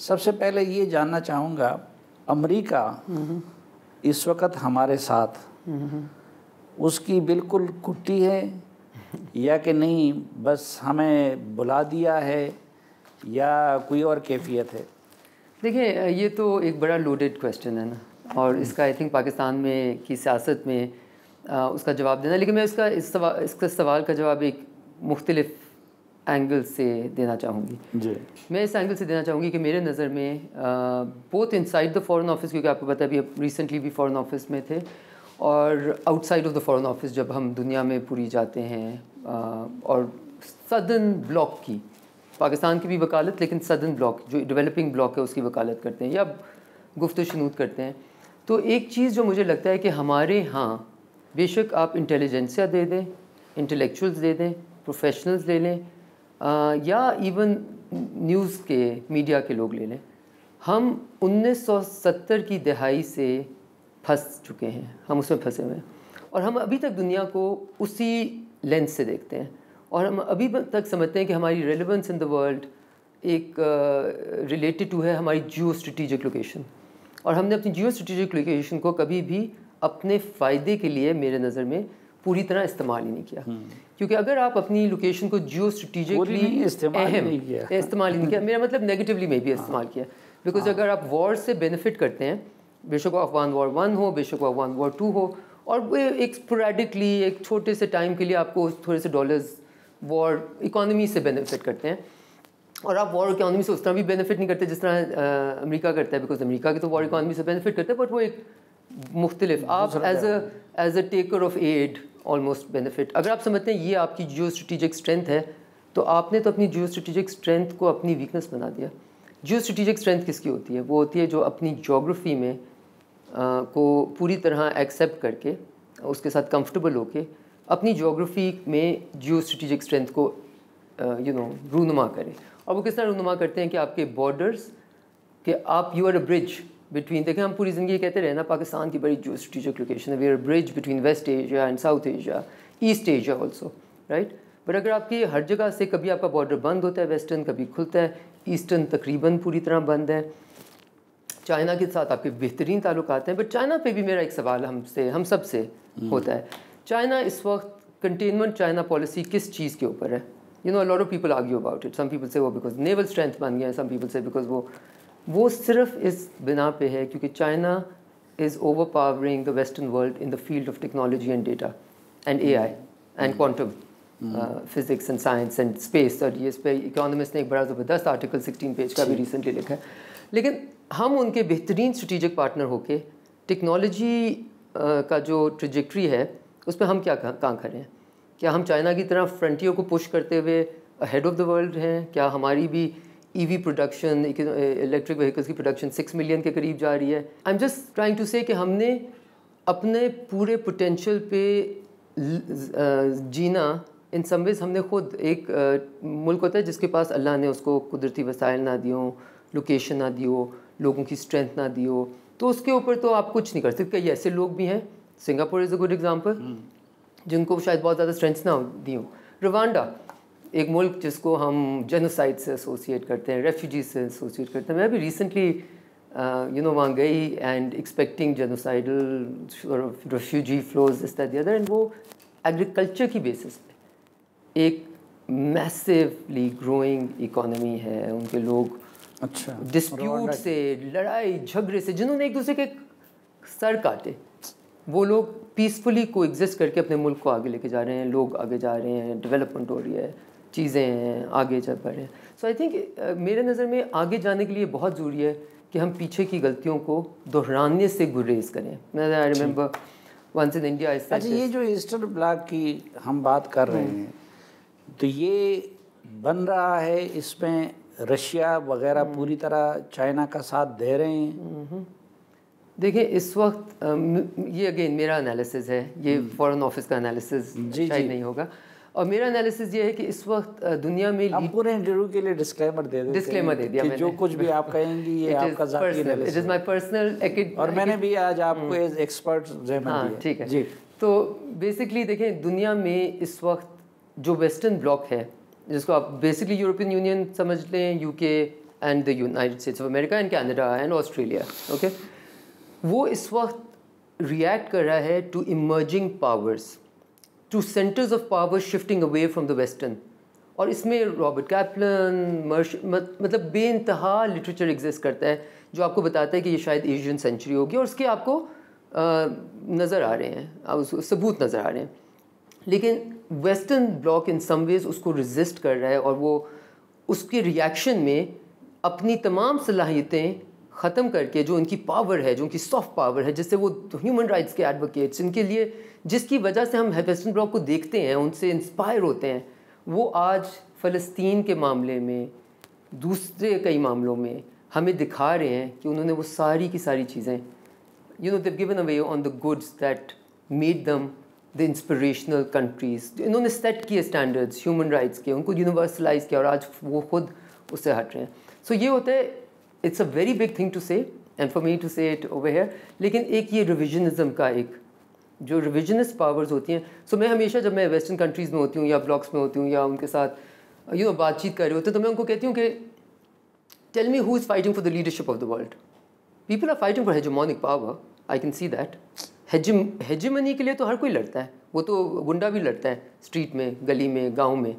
सबसे पहले ये जानना चाहूँगा, अमेरिका इस वक्त हमारे साथ उसकी बिल्कुल कुट्टी है या कि नहीं, बस हमें बुला दिया है या कोई और कैफियत है? देखिए, ये तो एक बड़ा लोडेड क्वेश्चन है ना, और इसका आई थिंक पाकिस्तान में की सियासत में उसका जवाब देना, लेकिन मैं इसका सवाल का जवाब एक मुख्तलिफ एंगल से देना चाहूँगी जी। मैं इस एंगल से देना चाहूँगी कि मेरे नज़र में both inside the foreign office, क्योंकि आपको पता है अभी रिसेंटली भी फॉरेन ऑफिस में थे, और outside of the foreign office जब हम दुनिया में पूरी जाते हैं और सदर्न ब्लॉक की, पाकिस्तान की भी वकालत, लेकिन सदर्न ब्लॉक जो डेवलपिंग ब्लॉक है उसकी वकालत करते हैं या गुफ्त शनूद करते हैं, तो एक चीज़ जो मुझे लगता है कि हमारे यहाँ बेशक आप इंटेलिजेंसिया दे दें, इंटेलेक्चुअल्स दे दें, प्रोफेशनल्स ले लें, या इवन न्यूज़ के मीडिया के लोग ले लें, हम 1970 की दहाई से फंस चुके हैं, हम उसमें फंसे हुए हैं, और हम अभी तक दुनिया को उसी लेंस से देखते हैं, और हम अभी तक समझते हैं कि हमारी रेलेवेंस इन द वर्ल्ड एक रिलेटेड टू है हमारी जियो स्ट्रेटिजिक लोकेशन, और हमने अपनी जियो स्ट्रेटिजिक लोकेशन को कभी भी अपने फ़ायदे के लिए मेरे नज़र में पूरी तरह इस्तेमाल ही नहीं किया। क्योंकि अगर आप अपनी लोकेशन को जियो स्ट्रेटिजिकली इस्तेमाल ही नहीं किया, मेरा मतलब नेगेटिवली में भी इस्तेमाल किया, बिकॉज अगर आप वॉर से बेनिफिट करते हैं, बेशक वो अफगान वॉर 1 हो, बेशक वो अफगान वॉर 2 हो, और वो एक स्पोरेडिकली एक छोटे से टाइम के लिए आपको थोड़े से डॉलर्स वॉर इकोनॉमी से बेनिफिट करते हैं, और आप वॉर इकोनॉमी से उस तरह भी बेनिफिट नहीं करते जिस तरह अमेरिका करता है, बिकॉज अमेरिका की तो वॉर इकोनॉमी से बेनिफिट करते हैं, बट वो एक मुख्तलिफ, आप as a taker of aid almost benefit. अगर आप समझते हैं ये आपकी जियो स्ट्रेटिजिक स्ट्रेंथ है, तो आपने तो अपनी जियो स्ट्रेटिजिक स्ट्रेंथ को अपनी वीकनेस बना दिया। जियो स्ट्रेटिजिक स्ट्रेंथ किसकी होती है? वो होती है जो अपनी जोग्राफ़ी में को पूरी तरह एक्सेप्ट करके, उसके साथ कंफर्टेबल होके अपनी जोग्राफ़ी में जियो स्ट्रेटिजिक स्ट्रेंथ को रूनुमा करें। और वो किस तरह रूनुमा करते हैं कि आपके बॉर्डर्स कि आप you are a bridge between, देखें हम पूरी ज़िंदगी कहते रहे ना पाकिस्तान की बड़ी जियो स्ट्रेटिजिक लोकेशन है, we are a bridge between West Asia and South Asia, East Asia also, right. पर अगर आपकी हर जगह से कभी आपका बॉर्डर बंद होता है वेस्टर्न, कभी खुलता है ईस्टर्न, तकरीबन पूरी तरह बंद है। चाइना के साथ आपके बेहतरीन ताल्लुकात हैं, बट चाइना पे भी मेरा एक सवाल हम सब से होता है। चाइना इस वक्त कंटेनमेंट चाइना पॉलिसी किस चीज़ के ऊपर है? You know, a lot of people argue about it, some people say वो बिकॉज नेवल स्ट्रेंथ बन गया है, सम पीपल से बिकॉज वो सिर्फ इस बिना पे है क्योंकि China is over powering the western world in the field of technology and data and AI and quantum physics and science and space. और ये इस पर इकोनॉमिस्ट ने एक बड़ा ज़बरदस्त आर्टिकल 16 पेज का भी रिसेंटली लिखा है। लेकिन हम उनके बेहतरीन स्ट्रेटिजिक पार्टनर होके टेक्नोलॉजी का जो ट्रेजेक्ट्री है उस पर हम कहाँ खड़े हैं? क्या हम चाइना की तरह फ्रंटियर को पुश करते हुए अहेड ऑफ द वर्ल्ड हैं? क्या हमारी भी EV प्रोडक्शन, इलेक्ट्रिक व्हीकल्स की प्रोडक्शन 6 मिलियन के करीब जा रही है? I am just trying to say कि हमने अपने पूरे पोटेंशियल पे जीना इन सम वेज, हमने खुद एक मुल्क होता है जिसके पास अल्लाह ने उसको कुदरती वसाइल ना दियो, लोकेशन ना दियो, लोगों की स्ट्रेंथ ना दियो, तो उसके ऊपर तो आप कुछ नहीं कर सकते। कई ऐसे लोग भी हैं, Singapore is a good example, जिनको शायद बहुत ज़्यादा स्ट्रेंथ ना दी हो। रवांडा एक मुल्क जिसको हम जेनोसाइड से एसोसिएट करते हैं, रेफ्यूजी से एसोसिएट करते हैं। मैं अभी रिसेंटली वहाँ गई and expecting genocidal refugee flows this that the other, and वो एग्रीकल्चर की बेसिस पे एक मैसिवली ग्रोइंग इकोनॉमी है। उनके लोग अच्छा डिस्प्यूट से, लड़ाई झगड़े से, जिन्होंने एक दूसरे के सर काटे, वो लोग पीसफुली को एग्जिस्ट करके अपने मुल्क को आगे लेके जा रहे हैं। लोग आगे जा रहे हैं, डेवलपमेंट हो रही है, चीज़ें हैं, आगे चल पा रहे हैं। सो आई थिंक मेरे नज़र में आगे जाने के लिए बहुत ज़रूरी है कि हम पीछे की गलतियों को दोहराने से गुरेज करें। मैं I remember once in India. अच्छा, ये जो ईस्टर्न ब्लॉक की हम बात कर रहे हैं, तो ये बन रहा है, इसमें रशिया वगैरह पूरी तरह चाइना का साथ दे रहे हैं। देखिए इस वक्त ये अगेन मेरा एनालिसिस है, ये फॉरेन ऑफिस का एनालिसिस शायद नहीं होगा, और मेरा एनालिसिस ये है कि इस वक्त दुनिया में आप पूरे इंटरव्यू के लिए डिस्क्लेमर दे दिया मैंने, जो कुछ भी आप कहेंगी ये आपका ज़ाती analysis, it is my personal, और मैंने भी आज आपको एज एक्सपर्ट जहमत दिया। ठीक है जी। तो बेसिकली देखें, दुनिया में इस वक्त जो वेस्टर्न ब्लॉक है, जिसको आप बेसिकली यूरोपियन यूनियन समझ लें, UK, and the United States of America and Canada and Australia, okay, वो इस वक्त रिएक्ट कर रहा है to emerging powers, to centres of power shifting away from the western. और इसमें रॉबर्ट कैप्लन, मतलब बेइंतहा लिटरेचर एग्जिस्ट करता है जो आपको बताता है कि ये शायद एशियन सेंचुरी होगी, और उसके आपको नज़र आ रहे हैं, सबूत नज़र आ रहे हैं। लेकिन western bloc in some ways उसको रेजिस्ट कर रहा है, और वो उसके रिएक्शन में अपनी तमाम सलाहियतें ख़त्म करके, जो उनकी पावर है, जो उनकी सॉफ्ट पावर है, जिससे वो ह्यूमन राइट्स के एडवोकेट्स, इनके लिए जिसकी वजह से हम वेस्टर्न ब्लॉक को देखते हैं, उनसे इंस्पायर होते हैं, वो आज फ़लस्तीन के मामले में, दूसरे कई मामलों में हमें दिखा रहे हैं कि उन्होंने वो सारी की सारी चीज़ें, you know, they've given away on the goods that made them the inspirational countries. इन्होंने सेट किए स्टैंडर्ड्स ह्यूमन राइट्स के, उनको यूनिवर्सलाइज किया, और आज वो खुद उससे हट रहे हैं। सो ये होता है, it's a very big thing to say and for me to say it over here. लेकिन एक ये रिविजनिज्म का एक जो रिविजनिस्ट पावर्स होती हैं, सो मैं हमेशा जब मैं वेस्टर्न कंट्रीज़ में होती हूँ या ब्लॉक्स में होती हूँ या उनके साथ यू नो बातचीत कर रहे होते हैं, तो मैं उनको कहती हूँ कि tell me who is fighting for the leadership of the world. People are fighting for hegemonic power, I can see that. Hegemony के लिए तो हर कोई लड़ता है, वो तो गुंडा भी लड़ता है स्ट्रीट में, गली में, गाँव में,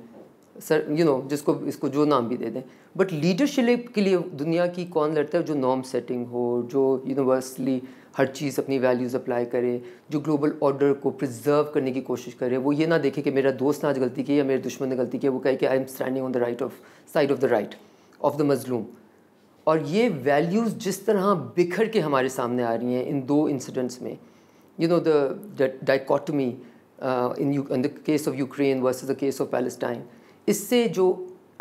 सर यू नो, जिसको इसको जो नाम भी दे दें। बट लीडरशिप के लिए दुनिया की कौन लड़ता है? जो नॉर्म सेटिंग हो, जो यूनिवर्सली हर चीज़ अपनी वैल्यूज़ अप्लाई करे, जो ग्लोबल ऑर्डर को प्रिजर्व करने की कोशिश करे। वो ये ना देखे कि मेरा दोस्त ने आज गलती की या मेरे दुश्मन ने गलती की, वो कहे कि I am standing on the right of side of the right of the मजलूम। और ये वैल्यूज़ जिस तरह बिखर के हमारे सामने आ रही हैं इन दो इंसिडेंट्स में, you know the dichotomy in the case of Ukraine versus the case of Palestine, इससे जो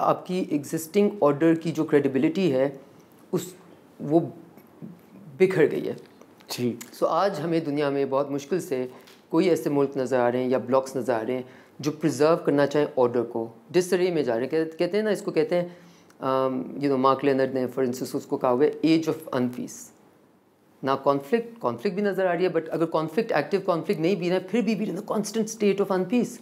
आपकी एग्जिस्टिंग ऑर्डर की जो क्रेडिबिलिटी है वो बिखर गई है जी। सो आज हमें दुनिया में बहुत मुश्किल से कोई ऐसे मुल्क नज़र आ रहे हैं या ब्लॉक्स नज़र आ रहे हैं जो प्रिजर्व करना चाहें ऑर्डर को। डिसरे में जा रहे हैं, कहते हैं ना, इसको कहते हैं यू नो, मार्क लेनर्ड ने फॉर इंस्टेंस उसको कहा हुआ है एज ऑफ अनपीस। ना कॉन्फ्लिक्ट भी नज़र आ रही है, बट अगर कॉन्फ्लिक्ट, एक्टिव कॉन्फ्लिक्ट नहीं भी है, फिर भी इन अ कॉन्स्टेंट स्टेट ऑफ अनपीस।